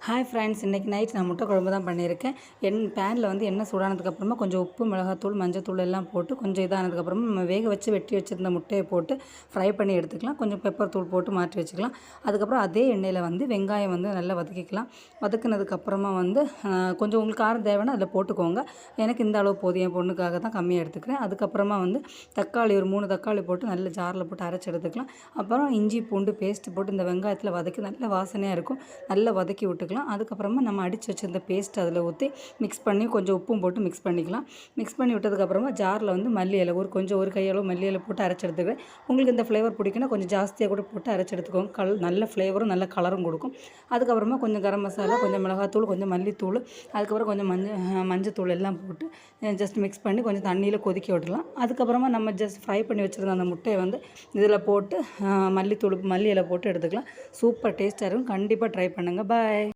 Hi friends, இன்றைக்கி night நான் முட்டை குழம்பு தான் பண்ணியிருக்கேன். பேனில் வந்து எண்ணெய் சூடானதுக்கப்புறமா கொஞ்சம் உப்பு, மிளகாத்தூள், மஞ்சத்தூள் எல்லாம் போட்டு கொஞ்சம் இதானதுக்கப்புறமா நம்ம வேக வச்சு வெட்டி வச்சுருந்த முட்டையை போட்டு ஃப்ரை பண்ணி எடுத்துக்கலாம். கொஞ்சம் பெப்பர் தூள் போட்டு மாற்றி வச்சுக்கலாம். அதுக்கப்புறம் அதே எண்ணெயில் வந்து வெங்காயம் வந்து நல்லா வதக்கிக்கலாம். வதக்குனதுக்கப்புறமா வந்து கொஞ்சம் உங்களுக்கு காரம் தேவைன்னா அதில் போட்டுக்கோங்க. எனக்கு இந்த அளவு போதும், என் பொண்ணுக்காக தான் கம்மியாக எடுத்துக்கிறேன். அதுக்கப்புறமா வந்து தக்காளி ஒரு 3 தக்காளி போட்டு நல்ல ஜாரில் போட்டு அரைச்சி எடுத்துக்கலாம். அப்புறம் இஞ்சி பூண்டு பேஸ்ட்டு போட்டு இந்த வெங்காயத்தில் வதக்கி நல்ல வாசனையாக இருக்கும், நல்லா வதக்கி விட்டுக்கலாம். அதுக்கப்புறமா நம்ம அடித்து வச்சிருந்த பேஸ்ட் அதில் ஊற்றி மிக்ஸ் பண்ணி கொஞ்சம் உப்பும் போட்டு மிக்ஸ் பண்ணிக்கலாம். மிக்ஸ் பண்ணி விட்டதுக்கப்புறமா ஜாரில் வந்து மல்லி இலை ஒரு கையளவு மல்லி இலை போட்டு அரைச்சி எடுத்துக்கிறேன். உங்களுக்கு இந்த ஃப்ளேவர் பிடிக்குன்னா கொஞ்சம் ஜாஸ்தியாக கூட போட்டு அரைச்சி எடுத்துக்கோங்க. நல்ல ஃப்ளேவரும் நல்ல கலரும் கொடுக்கும். அதுக்கப்புறமா கொஞ்சம் கரம் மசாலா, கொஞ்சம் மிளகாத்தூள், கொஞ்சம் மல்லித்தூள், அதுக்கப்புறம் கொஞ்சம் மஞ்சத்தூள் எல்லாம் போட்டு ஜஸ்ட் மிக்ஸ் பண்ணி கொஞ்சம் தண்ணியில் கொதிக்க விட்டுலாம். அதுக்கப்புறமா நம்ம ஜஸ்ட் ஃப்ரை பண்ணி வச்சுருந்த அந்த முட்டையை வந்து இதில் போட்டு மல்லி இலை போட்டு எடுத்துக்கலாம். சூப்பர் டேஸ்ட்டாக இருக்கும். கண்டிப்பாக ட்ரை பண்ணுங்கள். பாய்.